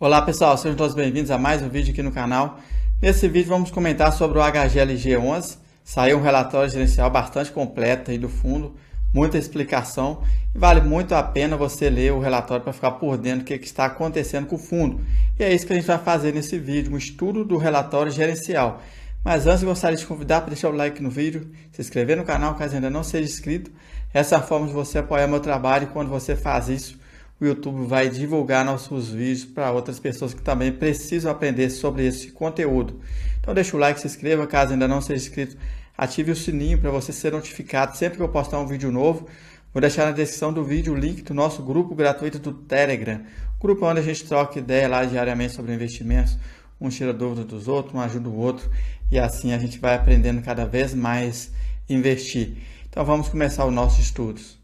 Olá pessoal, sejam todos bem-vindos a mais um vídeo aqui no canal. Nesse vídeo vamos comentar sobre o HGLG11. Saiu um relatório gerencial bastante completo aí do fundo, muita explicação e vale muito a pena você ler o relatório para ficar por dentro do que está acontecendo com o fundo. E é isso que a gente vai fazer nesse vídeo, um estudo do relatório gerencial. Mas antes eu gostaria de te convidar para deixar o like no vídeo, se inscrever no canal caso ainda não seja inscrito. Essa é a forma de você apoiar meu trabalho e quando você faz isso, o YouTube vai divulgar nossos vídeos para outras pessoas que também precisam aprender sobre esse conteúdo. Então deixa o like, se inscreva, caso ainda não seja inscrito, ative o sininho para você ser notificado sempre que eu postar um vídeo novo. Vou deixar na descrição do vídeo o link do nosso grupo gratuito do Telegram, grupo onde a gente troca ideia lá diariamente sobre investimentos, um tira dúvida dos outros, um ajuda o outro e assim a gente vai aprendendo cada vez mais a investir. Então vamos começar os nossos estudos.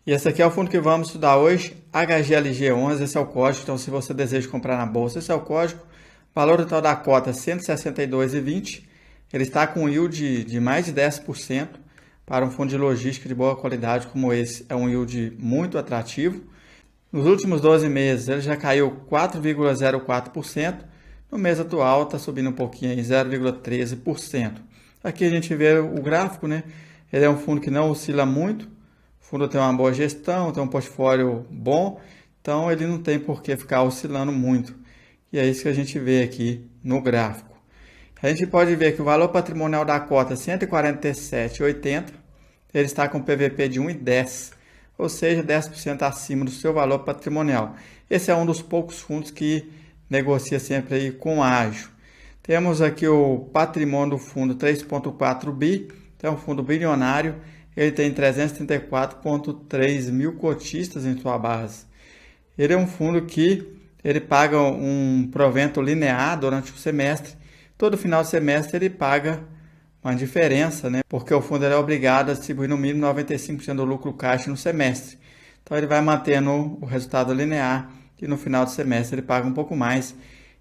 E esse aqui é o fundo que vamos estudar hoje, HGLG11, esse é o código, então se você deseja comprar na bolsa, esse é o código. Valor total da cota 162,20, ele está com um yield de mais de 10%, para um fundo de logística de boa qualidade como esse, é um yield muito atrativo. Nos últimos 12 meses ele já caiu 4,04%, no mês atual está subindo um pouquinho, em 0,13%. Aqui a gente vê o gráfico, né? Ele é um fundo que não oscila muito. O fundo tem uma boa gestão, tem um portfólio bom, então ele não tem por que ficar oscilando muito. E é isso que a gente vê aqui no gráfico. A gente pode ver que o valor patrimonial da cota é 147,80, ele está com PVP de 1,10, ou seja, 10% acima do seu valor patrimonial. Esse é um dos poucos fundos que negocia sempre aí com ágio. Temos aqui o patrimônio do fundo 3,4 bi, então é um fundo bilionário. Ele tem 334,3 mil cotistas em sua base. Ele é um fundo que ele paga um provento linear durante o semestre. Todo final de semestre ele paga uma diferença, né? Porque o fundo é obrigado a distribuir no mínimo 95% do lucro caixa no semestre. Então ele vai mantendo o resultado linear e no final do semestre ele paga um pouco mais.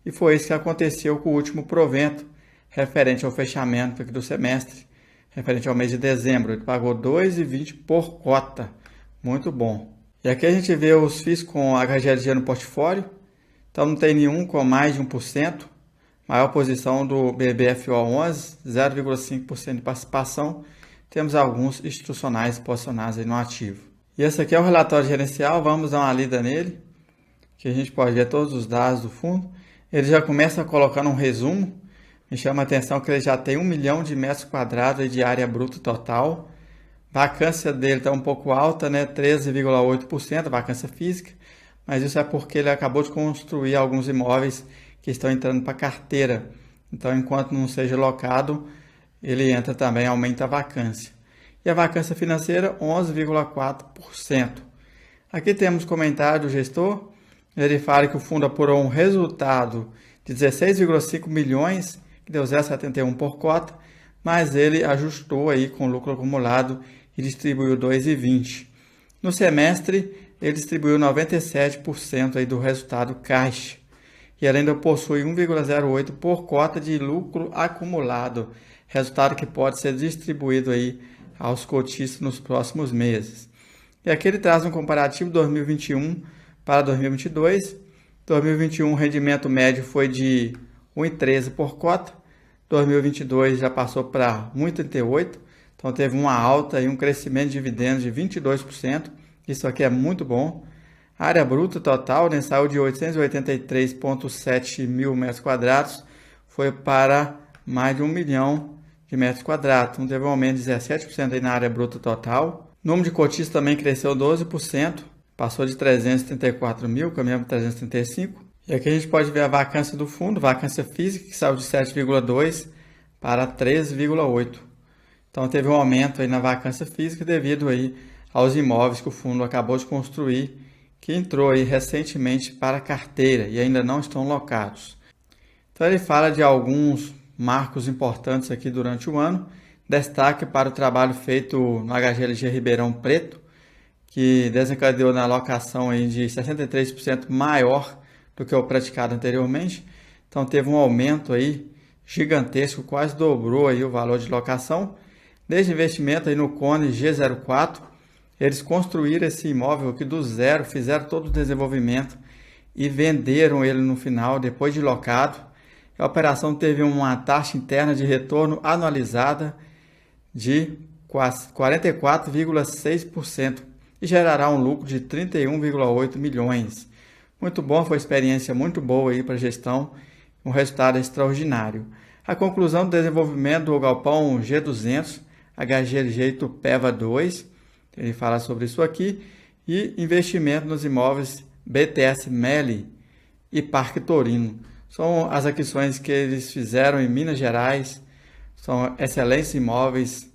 E foi isso que aconteceu com o último provento referente ao fechamento aqui do semestre. Referente ao mês de dezembro, ele pagou 2,20 por cota, muito bom. E aqui a gente vê os FIIs com HGLG no portfólio, então não tem nenhum com mais de 1%, maior posição do BBFO11, 0,5% de participação, temos alguns institucionais posicionados aí no ativo. E esse aqui é o relatório gerencial, vamos dar uma lida nele, que a gente pode ver todos os dados do fundo. Ele já começa colocando um resumo. Me chama a atenção que ele já tem 1 milhão de metros quadrados de área bruta total. A vacância dele está um pouco alta, né? 13,8%, vacância física. Mas isso é porque ele acabou de construir alguns imóveis que estão entrando para carteira. Então, enquanto não seja locado, ele entra também, aumenta a vacância. E a vacância financeira, 11,4%. Aqui temos comentário do gestor. Ele fala que o fundo apurou um resultado de 16,5 milhões, que deu 0,71 por cota, mas ele ajustou aí com lucro acumulado e distribuiu 2,20. No semestre, ele distribuiu 97% aí do resultado caixa. E ele ainda possui 1,08 por cota de lucro acumulado, resultado que pode ser distribuído aí aos cotistas nos próximos meses. E aqui ele traz um comparativo 2021 para 2022. 2021 o rendimento médio foi de 1,13 por cota, 2022 já passou para 1,38, então teve uma alta e um crescimento de dividendos de 22%, isso aqui é muito bom. A área bruta total, né, saiu de 883,7 mil metros quadrados, foi para mais de 1 milhão de metros quadrados, então teve um aumento de 17% aí na área bruta total. O número de cotistas também cresceu 12%, passou de 334 mil, caminhamos para 335. E aqui a gente pode ver a vacância do fundo, vacância física, que saiu de 7,2 para 13,8. Então teve um aumento aí na vacância física devido aí aos imóveis que o fundo acabou de construir, que entrou aí recentemente para a carteira e ainda não estão locados. Então ele fala de alguns marcos importantes aqui durante o ano. Destaque para o trabalho feito no HGLG Ribeirão Preto, que desencadeou na alocação aí de 63% maior do que o praticado anteriormente. Então teve um aumento aí gigantesco, quase dobrou aí o valor de locação. Desde investimento aí no Cone G04, Eles construíram esse imóvel aqui do zero, fizeram todo o desenvolvimento e venderam ele no final, depois de locado. A operação teve uma taxa interna de retorno anualizada de 44,6% e gerará um lucro de 31,8 milhões. Muito bom, foi uma experiência muito boa aí para a gestão, um resultado extraordinário. A conclusão do desenvolvimento do galpão G200, HGLG Itupeva 2, ele fala sobre isso aqui, e investimento nos imóveis BTS Meli e Parque Torino. São as aquisições que eles fizeram em Minas Gerais, são excelentes imóveis,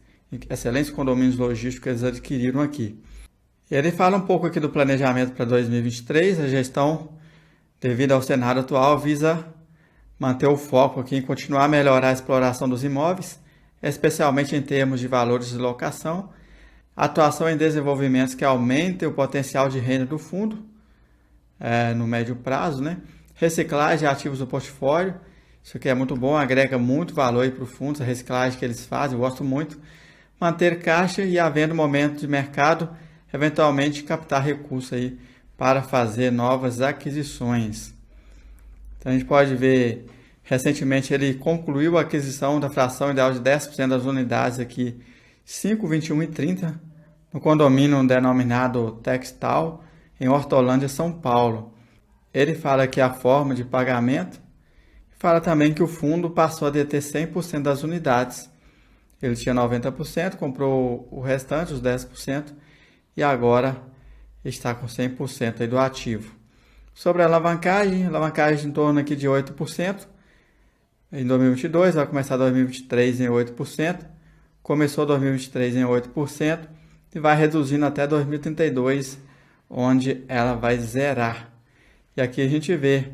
excelentes condomínios logísticos que eles adquiriram aqui. E ele fala um pouco aqui do planejamento para 2023, a gestão, devido ao cenário atual, visa manter o foco aqui em continuar a melhorar a exploração dos imóveis, especialmente em termos de valores de locação, atuação em desenvolvimentos que aumentem o potencial de renda do fundo, no médio prazo, né? Reciclagem de ativos do portfólio, isso aqui é muito bom, agrega muito valor para o fundo, a reciclagem que eles fazem, eu gosto muito. Manter caixa e, havendo momento de mercado, eventualmente captar recursos aí para fazer novas aquisições. Então a gente pode ver, recentemente ele concluiu a aquisição da fração ideal de 10% das unidades aqui, 5, 21 e 30, no condomínio denominado Textal, em Hortolândia, São Paulo. Ele fala aqui a forma de pagamento, fala também que o fundo passou a deter 100% das unidades. Ele tinha 90%, comprou o restante, os 10%, e agora está com 100% aí do ativo. Sobre a alavancagem em torno aqui de 8%, em 2022, vai começar 2023 em 8%, começou 2023 em 8% e vai reduzindo até 2032, onde ela vai zerar. E aqui a gente vê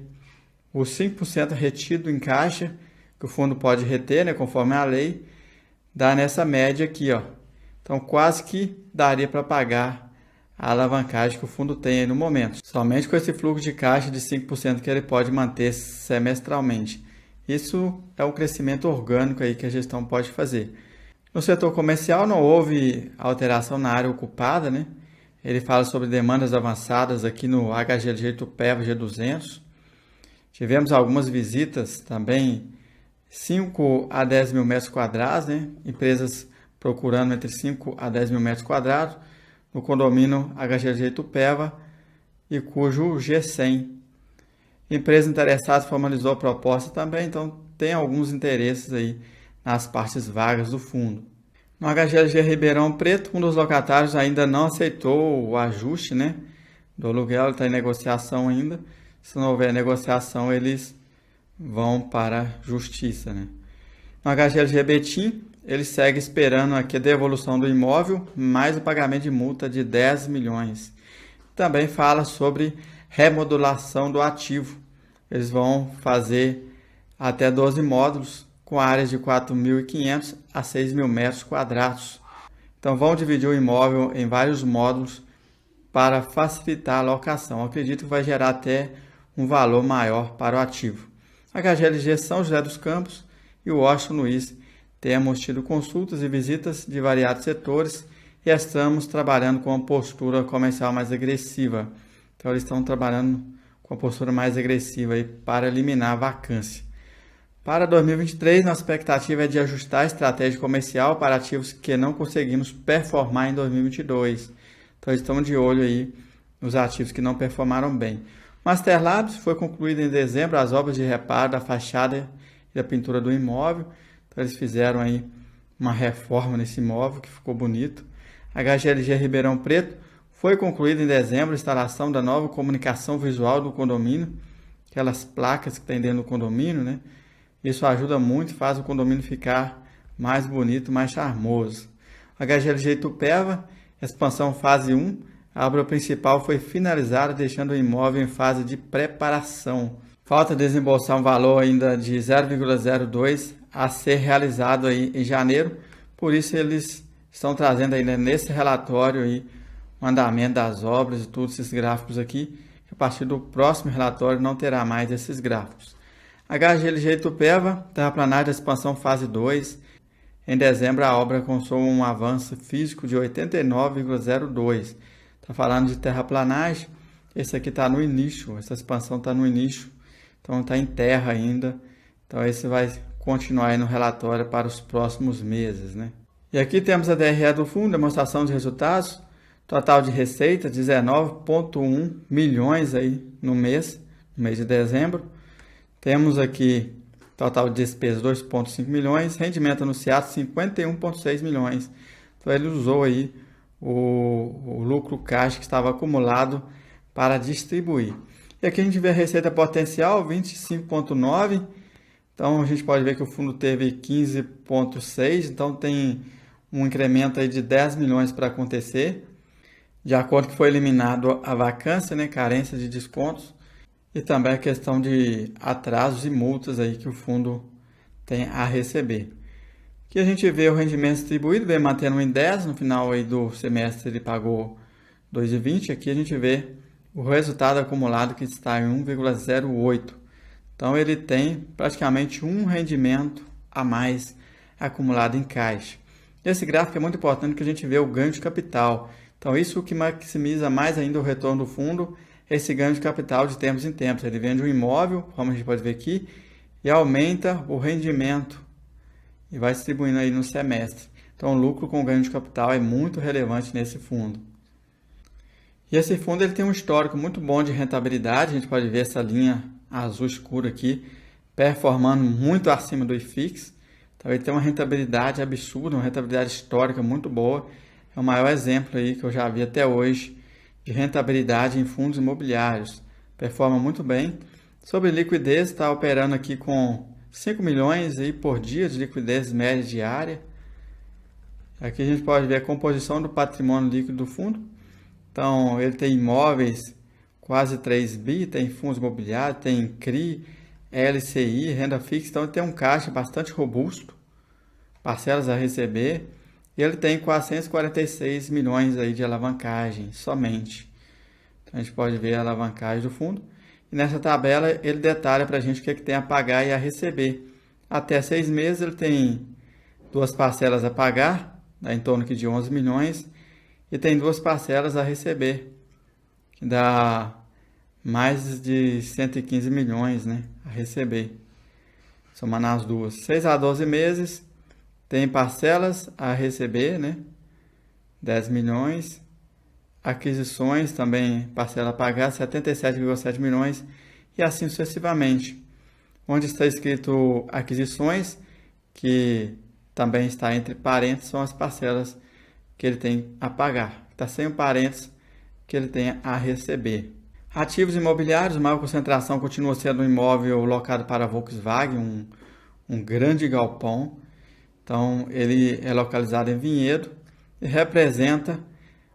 os 5% retido em caixa, que o fundo pode reter, né, conforme a lei, dá nessa média aqui, ó. Então quase que daria para pagar a alavancagem que o fundo tem aí no momento. Somente com esse fluxo de caixa de 5% que ele pode manter semestralmente. Isso é um crescimento orgânico aí que a gestão pode fazer. No setor comercial não houve alteração na área ocupada, né? Ele fala sobre demandas avançadas aqui no HGLG Itupeva G200. Tivemos algumas visitas também, 5 a 10 mil metros quadrados, né? Empresas procurando entre 5 a 10 mil metros quadrados no condomínio HGLG Itupeva e cujo G100. Empresa interessada formalizou a proposta também, então tem alguns interesses aí nas partes vagas do fundo. No HGLG Ribeirão Preto, um dos locatários ainda não aceitou o ajuste, né, do aluguel, está em negociação ainda. Se não houver negociação, eles vão para a justiça, né. No HGLG Betim, ele segue esperando aqui a devolução do imóvel, mais o pagamento de multa de 10 milhões. Também fala sobre remodulação do ativo. Eles vão fazer até 12 módulos, com áreas de 4.500 a 6.000 metros quadrados. Então vão dividir o imóvel em vários módulos para facilitar a locação. Eu acredito que vai gerar até um valor maior para o ativo. A HGLG São José dos Campos e o Washington Luiz temos tido consultas e visitas de variados setores e estamos trabalhando com uma postura comercial mais agressiva. Então eles estão trabalhando com a postura mais agressiva aí para eliminar a vacância. Para 2023, nossa expectativa é de ajustar a estratégia comercial para ativos que não conseguimos performar em 2022. Então, estamos de olho aí nos ativos que não performaram bem. Master Labs foi concluído em dezembro as obras de reparo da fachada e da pintura do imóvel. Então, eles fizeram aí uma reforma nesse imóvel que ficou bonito. HGLG Ribeirão Preto foi concluída em dezembro a instalação da nova comunicação visual do condomínio, aquelas placas que tem dentro do condomínio, né? Isso ajuda muito, faz o condomínio ficar mais bonito, mais charmoso. HGLG Itupeva, expansão fase 1, a obra principal foi finalizada, deixando o imóvel em fase de preparação. Falta desembolsar um valor ainda de 0,02 a ser realizado aí em janeiro, por isso eles estão trazendo ainda nesse relatório aí o andamento das obras e todos esses gráficos aqui, que a partir do próximo relatório não terá mais esses gráficos. HGLG Itupeva, terraplanagem da expansão fase 2. Em dezembro, a obra alcançou um avanço físico de 89,02. Está falando de terraplanagem. Esse aqui está no início, essa expansão está no início, então está em terra ainda. Então esse vai continuar aí no relatório para os próximos meses, né? E aqui temos a DRE do fundo, demonstração de resultados. Total de receita, 19,1 milhões aí no mês de dezembro. Temos aqui total de despesas, 2,5 milhões. Rendimento anunciado, 51,6 milhões. Então ele usou aí o lucro caixa que estava acumulado para distribuir. E aqui a gente vê a receita potencial, 25,9. Então a gente pode ver que o fundo teve 15,6. Então tem um incremento aí de 10 milhões para acontecer. De acordo que foi eliminado a vacância, né, carência de descontos, e também a questão de atrasos e multas aí que o fundo tem a receber. Aqui a gente vê o rendimento distribuído, vem mantendo em 10, no final aí do semestre ele pagou 2,20, aqui a gente vê o resultado acumulado que está em 1,08. Então ele tem praticamente um rendimento a mais acumulado em caixa. Esse gráfico é muito importante porque a gente vê o ganho de capital. Então, isso que maximiza mais ainda o retorno do fundo, esse ganho de capital de tempos em tempos. Ele vende um imóvel, como a gente pode ver aqui, e aumenta o rendimento e vai distribuindo aí no semestre. Então, o lucro com ganho de capital é muito relevante nesse fundo. E esse fundo ele tem um histórico muito bom de rentabilidade. A gente pode ver essa linha azul escura aqui, performando muito acima do IFIX. Então, ele tem uma rentabilidade absurda, uma rentabilidade histórica muito boa. É o maior exemplo aí que eu já vi até hoje de rentabilidade em fundos imobiliários. Performa muito bem. Sobre liquidez, está operando aqui com 5 milhões aí por dia de liquidez média diária. Aqui a gente pode ver a composição do patrimônio líquido do fundo. Então, ele tem imóveis quase 3 bi, tem fundos imobiliários, tem CRI, LCI, renda fixa. Então, ele tem um caixa bastante robusto, parcelas a receber. E ele tem 446 milhões aí de alavancagem somente. Então, a gente pode ver a alavancagem do fundo. E nessa tabela ele detalha para a gente o que, é que tem a pagar e a receber. Até 6 meses ele tem 2 parcelas a pagar, dá em torno aqui de 11 milhões. E tem 2 parcelas a receber, que dá mais de 115 milhões, né, a receber. Somando as duas. 6 a 12 meses... Tem parcelas a receber, né? 10 milhões. Aquisições também, parcela a pagar, 77,7 milhões. E assim sucessivamente. Onde está escrito aquisições, que também está entre parênteses, são as parcelas que ele tem a pagar. Está sem o parênteses que ele tem a receber. Ativos imobiliários, maior concentração continua sendo um imóvel locado para a Volkswagen, um grande galpão. Então, ele é localizado em Vinhedo e representa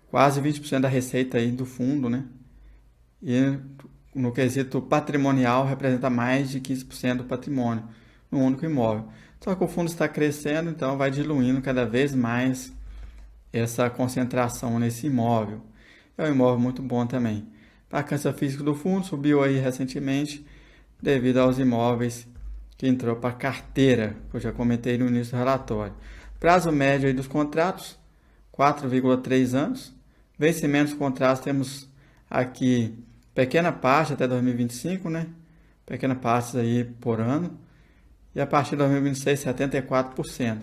quase 20% da receita aí do fundo, né? E no quesito patrimonial, representa mais de 15% do patrimônio no único imóvel. Só que o fundo está crescendo, então vai diluindo cada vez mais essa concentração nesse imóvel. É um imóvel muito bom também. A vacância física do fundo subiu aí recentemente devido aos imóveis que entrou para a carteira, que eu já comentei no início do relatório. Prazo médio aí dos contratos, 4,3 anos. Vencimentos dos contratos, temos aqui pequena parte até 2025, né? Pequena parte aí por ano. E a partir de 2026, 74%.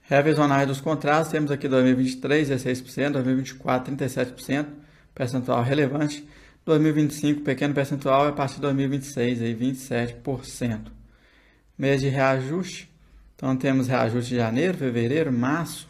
Revisionais dos contratos, temos aqui 2023, 16%, 2024, 37%, percentual relevante. 2025, pequeno percentual, e a partir de 2026, aí 27%. Mês de reajuste, então temos reajuste de janeiro, fevereiro, março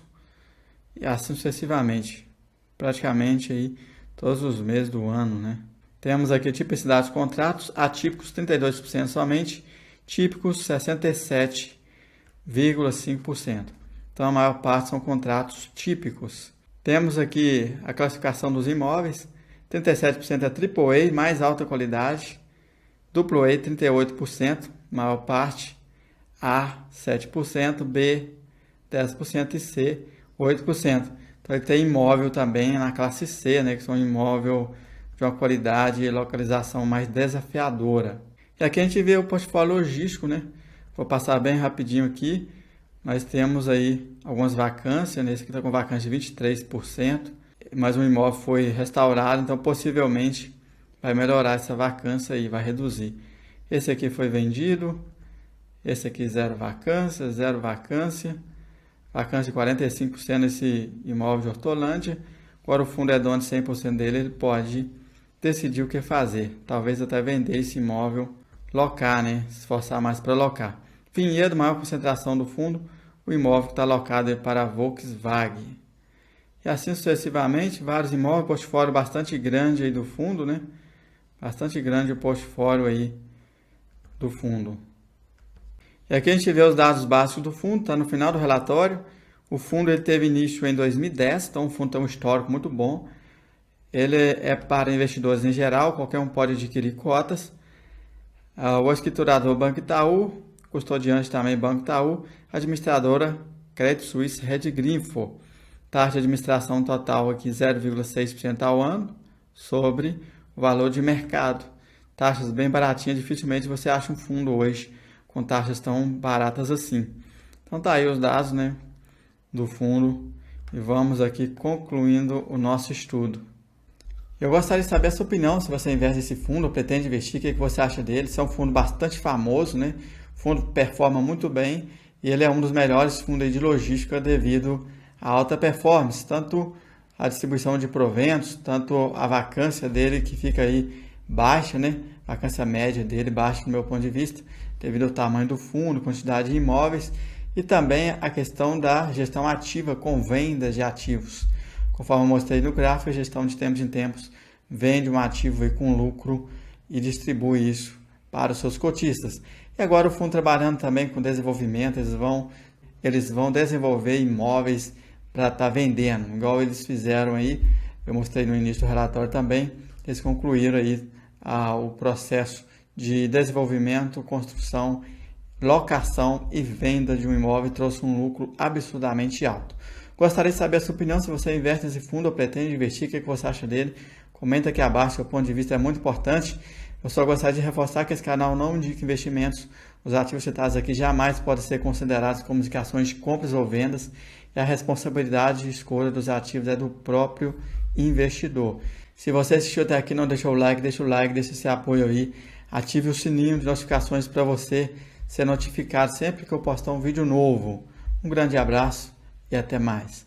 e assim sucessivamente, praticamente aí todos os meses do ano, né? Temos aqui tipicidade dos contratos, atípicos 32% somente, típicos 67,5%. Então a maior parte são contratos típicos. Temos aqui a classificação dos imóveis, 37% é AAA, mais alta qualidade, AA 38%, maior parte, A 7%, B 10% e C 8%. Então ele tem imóvel também na classe C, né, que são imóvel de uma qualidade e localização mais desafiadora. E aqui a gente vê o portfólio logístico, né? Vou passar bem rapidinho aqui. nós temos aí algumas vacâncias, nesse aqui está com vacância de 23%, mas o imóvel foi restaurado, então possivelmente vai melhorar essa vacância aí, vai reduzir. Esse aqui foi vendido, esse aqui zero vacância, vacância de 45% nesse imóvel de Hortolândia. Agora o fundo é dono de 100% dele, ele pode decidir o que fazer, talvez até vender esse imóvel, locar, né? Se esforçar mais para locar. Vinhedo, maior concentração do fundo, o imóvel que está alocado para a Volkswagen. E assim sucessivamente, vários imóveis, portfólio bastante grande aí do fundo, né? Bastante grande o portfólio aí do fundo. E aqui a gente vê os dados básicos do fundo, está no final do relatório. O fundo ele teve início em 2010, então o fundo tem um histórico muito bom. Ele é para investidores em geral, qualquer um pode adquirir cotas. O escriturador Banco Itaú, custodiante também Banco Itaú, administradora Credit Suisse Redgrinfo. Taxa de administração total aqui 0,6% ao ano sobre o valor de mercado. Taxas bem baratinhas, dificilmente você acha um fundo hoje com taxas tão baratas assim. Então tá aí os dados, né, do fundo e vamos aqui concluindo o nosso estudo. Eu gostaria de saber a sua opinião, se você investe nesse fundo ou pretende investir, o que você acha dele. Esse é um fundo bastante famoso, né? O fundo performa muito bem e ele é um dos melhores fundos de logística devido à alta performance, tanto a distribuição de proventos, tanto a vacância dele que fica aí baixa, né? A vacância média dele baixa do meu ponto de vista, devido ao tamanho do fundo, quantidade de imóveis e também a questão da gestão ativa com vendas de ativos. Conforme eu mostrei no gráfico, a gestão de tempos em tempos vende um ativo aí com lucro e distribui isso para os seus cotistas. E agora o fundo trabalhando também com desenvolvimento, eles vão desenvolver imóveis para estar vendendo, igual eles fizeram aí, eu mostrei no início do relatório também, eles concluíram aí o processo de desenvolvimento, construção, locação e venda de um imóvel e trouxe um lucro absurdamente alto. Gostaria de saber a sua opinião, se você investe nesse fundo ou pretende investir, o que você acha dele? Comenta aqui abaixo, seu ponto de vista é muito importante. Eu só gostaria de reforçar que esse canal não indica investimentos. Os ativos citados aqui jamais podem ser considerados como indicações de compras ou vendas e a responsabilidade de escolha dos ativos é do próprio investidor. Se você assistiu até aqui e não deixou o like, deixa esse apoio aí. Ative o sininho de notificações para você ser notificado sempre que eu postar um vídeo novo. Um grande abraço e até mais.